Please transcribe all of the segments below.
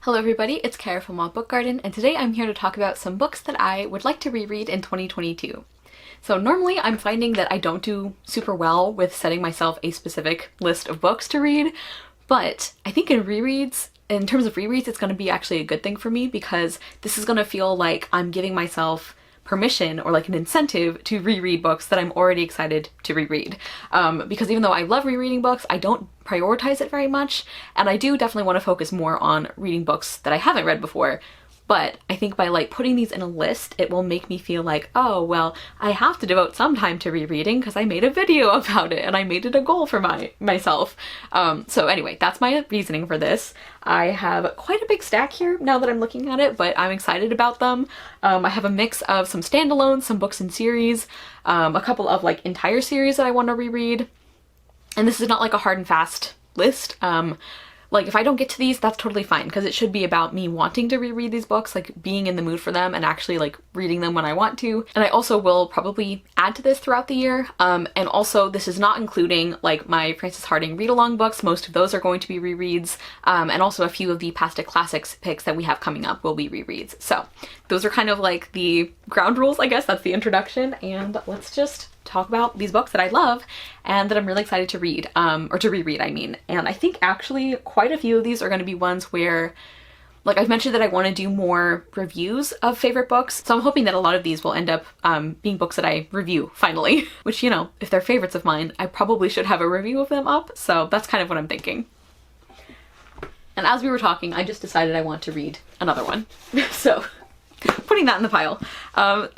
Hello everybody, it's Kara from Wild Book Garden, and today I'm here to talk about some books that I would like to reread in 2022. So normally I'm finding that I don't do super well with setting myself a specific list of books to read, but I think in terms of rereads, it's going to be actually a good thing for me because this is going to feel like I'm giving myself permission or like an incentive to reread books that I'm already excited to reread. Because even though I love rereading books, I don't prioritize it very much, and I do definitely want to focus more on reading books that I haven't read before. But I think by like putting these in a list, it will make me feel like, oh, well, I have to devote some time to rereading because I made a video about it and I made it a goal for myself. So anyway, that's my reasoning for this. I have quite a big stack here now that I'm looking at it, but I'm excited about them. I have a mix of some standalones, some books in series, a couple of like entire series that I want to reread. And this is not like a hard and fast list. Like if I don't get to these, that's totally fine because it should be about me wanting to reread these books, like being in the mood for them and actually like reading them when I want to. And I also will probably add to this throughout the year. And also this is not including like my Frances Hardinge read-along books. Most of those are going to be rereads. And also a few of the Past Classics picks that we have coming up will be rereads. So those are kind of like the ground rules, I guess. That's the introduction. And let's just talk about these books that I love and that I'm really excited to read, or to reread, I mean. And I think actually quite a few of these are going to be ones where, like I've mentioned that I want to do more reviews of favorite books, so I'm hoping that a lot of these will end up being books that I review finally, which, you know, if they're favorites of mine, I probably should have a review of them up, so that's kind of what I'm thinking. And as we were talking, I just decided I want to read another one, so putting that in the pile.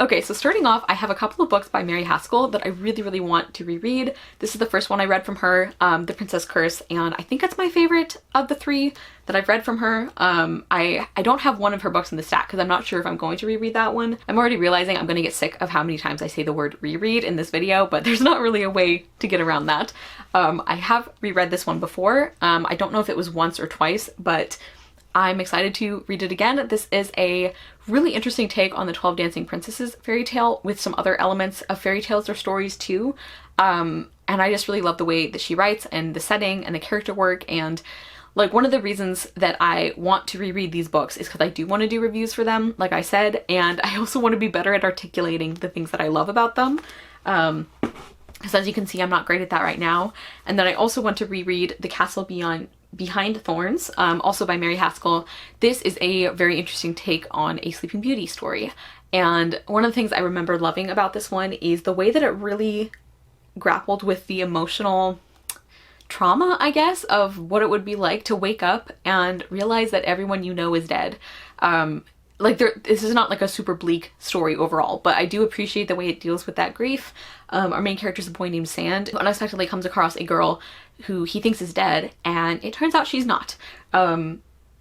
Okay, so starting off, I have a couple of books by Mary Haskell that I really want to reread. This is the first one I read from her, The Princess Curse, and I think that's my favorite of the three that I've read from her. I don't have one of her books in the stack because I'm not sure if I'm going to reread that one. I'm already realizing I'm going to get sick of how many times I say the word reread in this video, but there's not really a way to get around that. I have reread this one before. I don't know if it was once or twice, but I'm excited to read it again. This is a really interesting take on the 12 Dancing Princesses fairy tale with some other elements of fairy tales or stories too. And I just really love the way that she writes and the setting and the character work. And like one of the reasons that I want to reread these books is because I do want to do reviews for them, like I said, and I also want to be better at articulating the things that I love about them. Because as you can see, I'm not great at that right now. And then I also want to reread The Castle Behind Thorns, also by Mary Haskell. This is a very interesting take on a Sleeping Beauty story. And one of the things I remember loving about this one is the way that it really grappled with the emotional trauma, I guess, of what it would be like to wake up and realize that everyone you know is dead. This is not like a super bleak story overall, but I do appreciate the way it deals with that grief. Our main character is a boy named Sand, who unexpectedly comes across a girl who he thinks is dead, and it turns out she's not.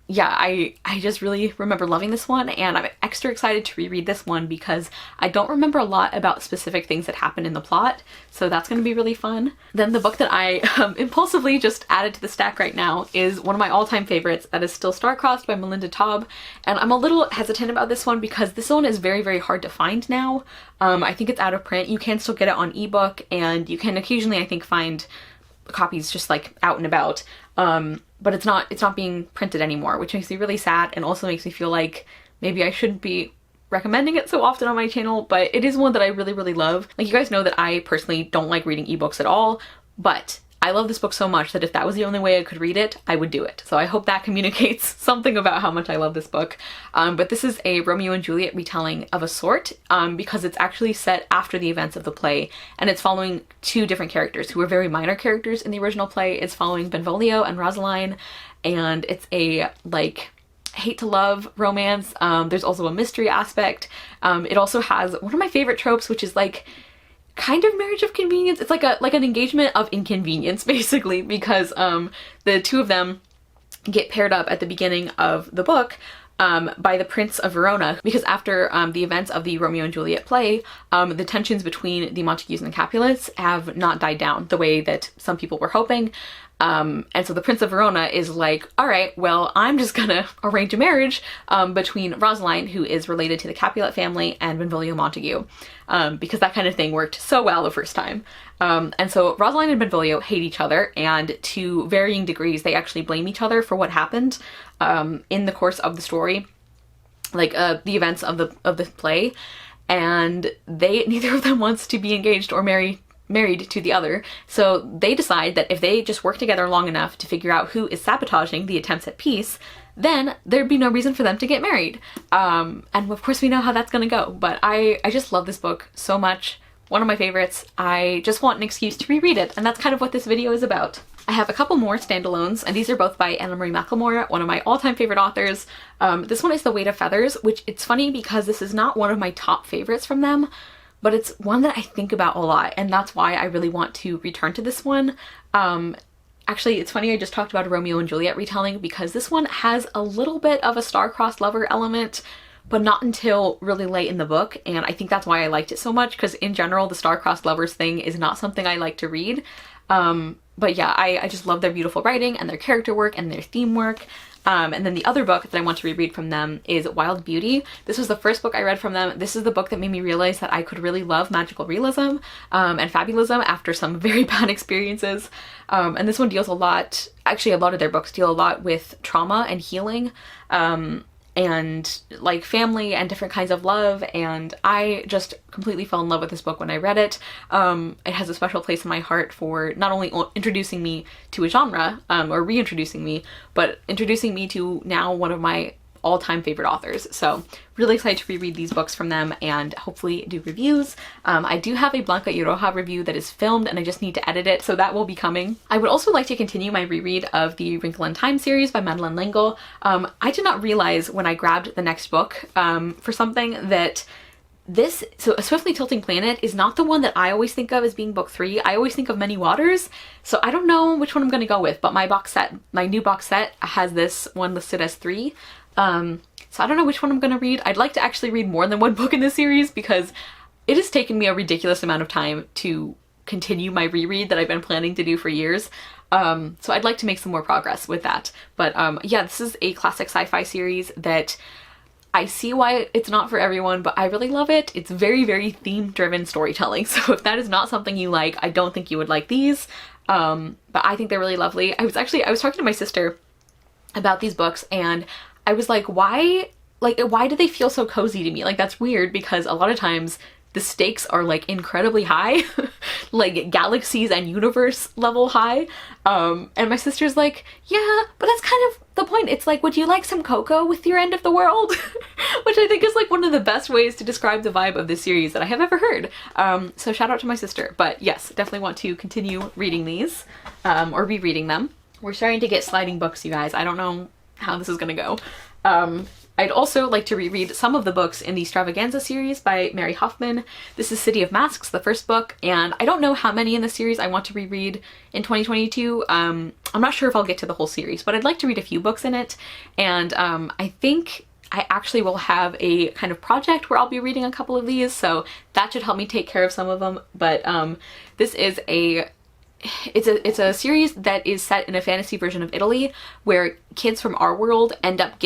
Yeah, I just really remember loving this one, and I'm extra excited to reread this one because I don't remember a lot about specific things that happen in the plot, so that's going to be really fun. Then the book that I impulsively just added to the stack right now is one of my all-time favorites, that is still Starcrossed by Melinda Taub, and I'm a little hesitant about this one because this one is very hard to find now. I think it's out of print. You can still get it on ebook, and you can occasionally, I think, find copies just like out and about. But it's not being printed anymore, which makes me really sad and also makes me feel like maybe I shouldn't be recommending it so often on my channel, but it is one that I really love. Like, you guys know that I personally don't like reading ebooks at all, but I love this book so much that if that was the only way I could read it, I would do it. So I hope that communicates something about how much I love this book. But this is a Romeo and Juliet retelling of a sort, because it's actually set after the events of the play, and it's following two different characters who were very minor characters in the original play. It's following Benvolio and Rosaline, and it's a like hate to love romance. There's also a mystery aspect. It also has one of my favorite tropes, which is like kind of marriage of convenience. It's like an engagement of inconvenience, basically, because the two of them get paired up at the beginning of the book by the Prince of Verona, because after the events of the Romeo and Juliet play, the tensions between the Montagues and the Capulets have not died down the way that some people were hoping. And so the Prince of Verona is like, all right, well, I'm just gonna arrange a marriage between Rosaline, who is related to the Capulet family, and Benvolio Montague, because that kind of thing worked so well the first time. And so Rosaline and Benvolio hate each other, and to varying degrees, they actually blame each other for what happened in the course of the story, like the events of the play. And neither of them wants to be engaged or married to the other, so they decide that if they just work together long enough to figure out who is sabotaging the attempts at peace, then there'd be no reason for them to get married. And of course we know how that's gonna go, but I just love this book so much. One of my favorites. I just want an excuse to reread it, and that's kind of what this video is about. I have a couple more standalones, and these are both by Anna Marie McLemore, one of my all-time favorite authors. This one is The Weight of Feathers, which it's funny because this is not one of my top favorites from them, but it's one that I think about a lot, and that's why I really want to return to this one. Actually, it's funny, I just talked about a Romeo and Juliet retelling because this one has a little bit of a star-crossed lover element, but not until really late in the book, and I think that's why I liked it so much, because in general, the star-crossed lovers thing is not something I like to read. But yeah, I just love their beautiful writing and their character work and their theme work. And then the other book that I want to reread from them is Wild Beauty. This was the first book I read from them. This is the book that made me realize that I could really love magical realism and fabulism after some very bad experiences. And this one deals a lot, actually a lot of their books deal a lot with trauma and healing, and like family and different kinds of love, and I just completely fell in love with this book when I read it. It has a special place in my heart for not only introducing me to a genre, or reintroducing me, but introducing me to now one of my all-time favorite authors. So really excited to reread these books from them and hopefully do reviews. I do have a Blanca y Roja review that is filmed, and I just need to edit it, so that will be coming. I would also like to continue my reread of the Wrinkle in Time series by Madeleine L'Engle. I did not realize when I grabbed the next book for something that so A Swiftly Tilting Planet is not the one that I always think of as being book 3. I always think of Many Waters, so I don't know which one I'm gonna go with, but my new box set has this one listed as 3. So I don't know which one I'm gonna read. I'd like to actually read more than one book in this series because it has taken me a ridiculous amount of time to continue my reread that I've been planning to do for years. So I'd like to make some more progress with that. But yeah, this is a classic sci-fi series that I see why it's not for everyone, but I really love it. It's very, very theme-driven storytelling. So if that is not something you like, I don't think you would like these. But I think they're really lovely. I was talking to my sister about these books, and I was like, why do they feel so cozy to me? Like, that's weird because a lot of times the stakes are like incredibly high, like galaxies and universe level high. And my sister's like, yeah, but that's kind of the point. It's like, would you like some cocoa with your end of the world? Which I think is like one of the best ways to describe the vibe of this series that I have ever heard. So shout out to my sister. But yes, definitely want to continue reading these, or rereading them. We're starting to get sliding books, you guys. I don't know how this is gonna go. I'd also like to reread some of the books in the Travaganza series by Mary Hoffman. This is City of Masks, the first book, and I don't know how many in the series I want to reread in 2022. I'm not sure if I'll get to the whole series, but I'd like to read a few books in it, and I think I actually will have a kind of project where I'll be reading a couple of these, so that should help me take care of some of them. But this is it's a series that is set in a fantasy version of Italy where kids from our world end up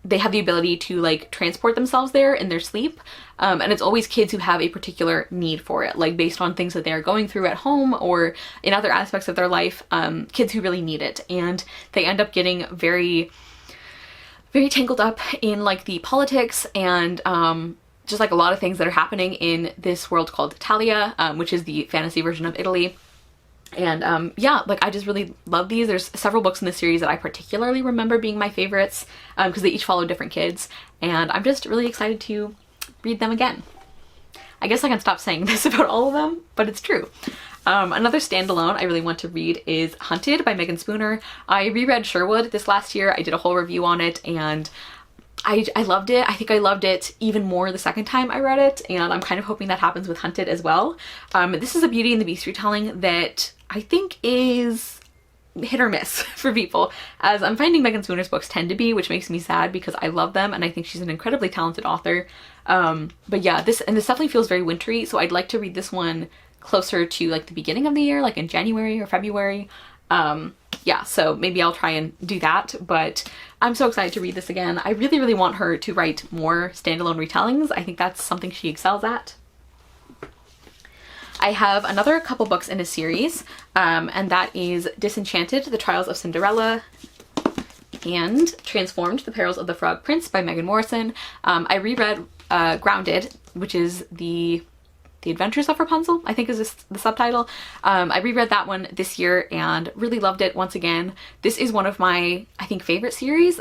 they have the ability to like transport themselves there in their sleep. And it's always kids who have a particular need for it, like based on things that they're going through at home or in other aspects of their life, kids who really need it. And they end up getting very, very tangled up in like the politics and just like a lot of things that are happening in this world called Italia, which is the fantasy version of Italy. And yeah, like I just really love these. There's several books in this series that I particularly remember being my favorites because they each follow different kids, and I'm just really excited to read them again. I guess I can stop saying this about all of them, but it's true. Another standalone I really want to read is Hunted by Megan Spooner. I reread Sherwood this last year. I did a whole review on it, and I loved it. I think I loved it even more the second time I read it, and I'm kind of hoping that happens with Hunted as well. This is a Beauty and the Beast retelling that I think is hit or miss for people, as I'm finding Megan Spooner's books tend to be, which makes me sad because I love them and I think she's an incredibly talented author. But yeah, this definitely feels very wintry, so I'd like to read this one closer to like the beginning of the year, like in January or February. Yeah, so maybe I'll try and do that, but I'm so excited to read this again. I really, really want her to write more standalone retellings. I think that's something she excels at. I have another couple books in a series, and that is Disenchanted, The Trials of Cinderella, and Transformed, The Perils of the Frog Prince by Megan Morrison. I reread Grounded, which is the Adventures of Rapunzel, I think is the subtitle. I reread that one this year and really loved it once again. This is one of my, I think, favorite series.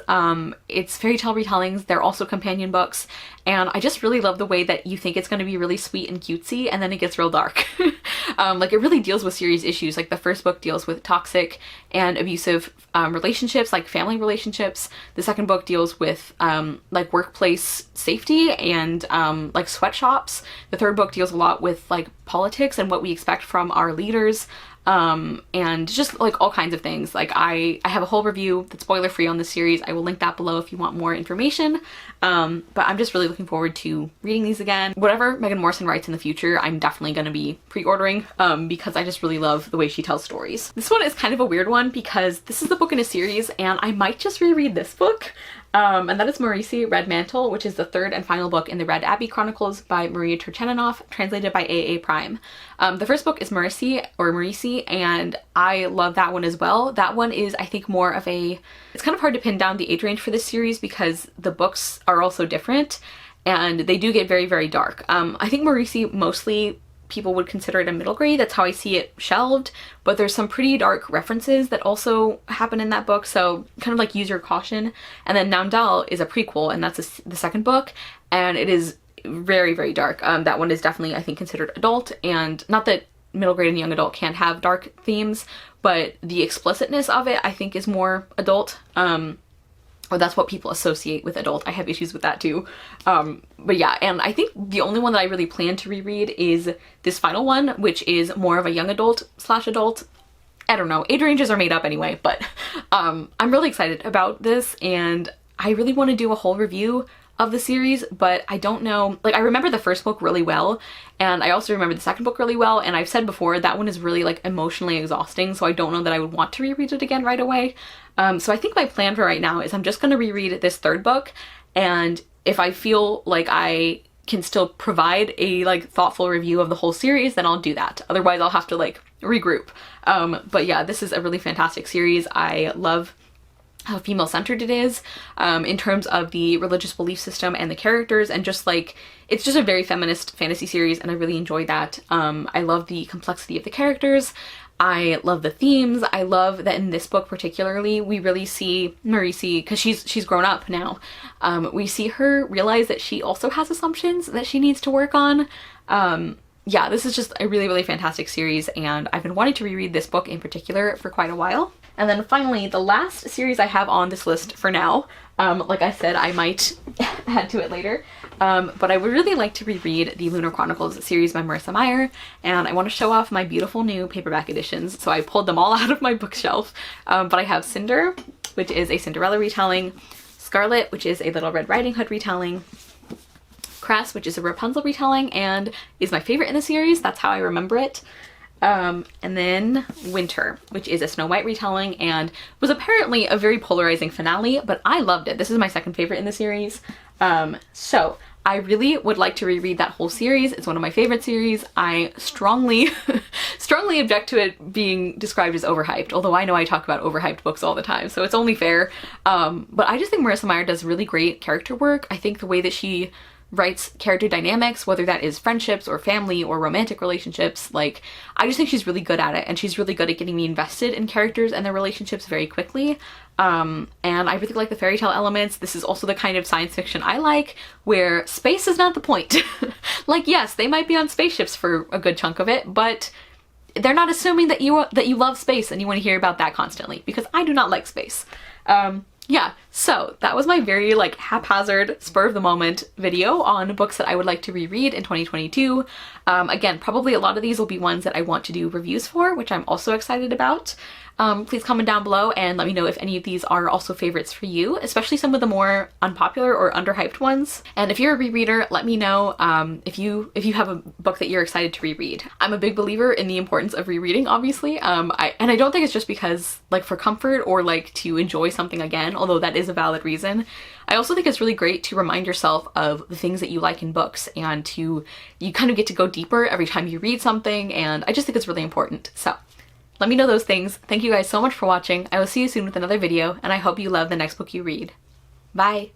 It's fairy tale retellings, they're also companion books, and I just really love the way that you think it's going to be really sweet and cutesy, and then it gets real dark. Like, it really deals with serious issues. Like, the first book deals with toxic and abusive relationships, like family relationships. The second book deals with like workplace safety and like sweatshops. The third book deals a lot with like politics and what we expect from our leaders. And just like all kinds of things. Like, I have a whole review that's spoiler free on this series. I will link that below if you want more information. But I'm just really looking forward to reading these again. Whatever Megan Morrison writes in the future, I'm definitely going to be pre-ordering, because I just really love the way she tells stories. This one is kind of a weird one because this is the book in a series and I might just reread this book. And that is Mauricio, Red Mantle, which is the third and final book in the Red Abbey Chronicles by Maria Turcheninoff, translated by A.A. Prime. The first book is Mauricio, and I love that one as well. That one is, I think, more of a... It's kind of hard to pin down the age range for this series because the books are also different, and they do get very, very dark. I think Mauricio mostly people would consider it a middle grade. That's how I see it shelved, but there's some pretty dark references that also happen in that book, so kind of like use your caution. And then Naundal is a prequel, and that's the second book, and it is very, very dark. That one is definitely, I think, considered adult, and not that middle grade and young adult can't have dark themes, but the explicitness of it, I think, is more adult. Or that's what people associate with adult. I have issues with that too. But yeah, and I think the only one that I really plan to reread is this final one, which is more of a young adult / adult. I don't know, age ranges are made up anyway, but I'm really excited about this, and I really want to do a whole review of the series, but I don't know, like, I remember the first book really well, and I also remember the second book really well, and I've said before that one is really like emotionally exhausting, so I don't know that I would want to reread it again right away. So I think my plan for right now is I'm just going to reread this third book, and if I feel like I can still provide a like thoughtful review of the whole series, then I'll do that. Otherwise I'll have to like regroup. But yeah, this is a really fantastic series. I love how female-centered it is, in terms of the religious belief system and the characters, and just like, it's just a very feminist fantasy series, and I really enjoy that. I love the complexity of the characters. I love the themes. I love that in this book particularly, we really see Mauricio, because she's grown up now, we see her realize that she also has assumptions that she needs to work on. Yeah, this is just a really, really fantastic series, and I've been wanting to reread this book in particular for quite a while. And then finally, the last series I have on this list for now, like I said, I might add to it later, but I would really like to reread the Lunar Chronicles series by Marissa Meyer, and I want to show off my beautiful new paperback editions, so I pulled them all out of my bookshelf. But I have Cinder, which is a Cinderella retelling, Scarlet, which is a Little Red Riding Hood retelling, Cress, which is a Rapunzel retelling and is my favorite in the series, that's how I remember it. And then Winter, which is a Snow White retelling and was apparently a very polarizing finale, but I loved it. This is my second favorite in the series. So I really would like to reread that whole series. It's one of my favorite series. I strongly, strongly object to it being described as overhyped, although I know I talk about overhyped books all the time, so it's only fair. But I just think Marissa Meyer does really great character work. I think the way that she writes character dynamics, whether that is friendships or family or romantic relationships, like, I just think she's really good at it, and she's really good at getting me invested in characters and their relationships very quickly. And I really like the fairy tale elements. This is also the kind of science fiction I like, where space is not the point. Like, yes, they might be on spaceships for a good chunk of it, but they're not assuming that you love space and you want to hear about that constantly, because I do not like space. Yeah, so that was my very like haphazard, spur of the moment video on books that I would like to reread in 2022. Again, probably a lot of these will be ones that I want to do reviews for, which I'm also excited about. Please comment down below and let me know if any of these are also favorites for you, especially some of the more unpopular or underhyped ones. And if you're a rereader, let me know if you have a book that you're excited to reread. I'm a big believer in the importance of rereading, obviously, and I don't think it's just because like for comfort or like to enjoy something again, although that is a valid reason. I also think it's really great to remind yourself of the things that you like in books, and you kind of get to go deeper every time you read something, and I just think it's really important. So let me know those things. Thank you guys so much for watching. I will see you soon with another video, and I hope you love the next book you read. Bye!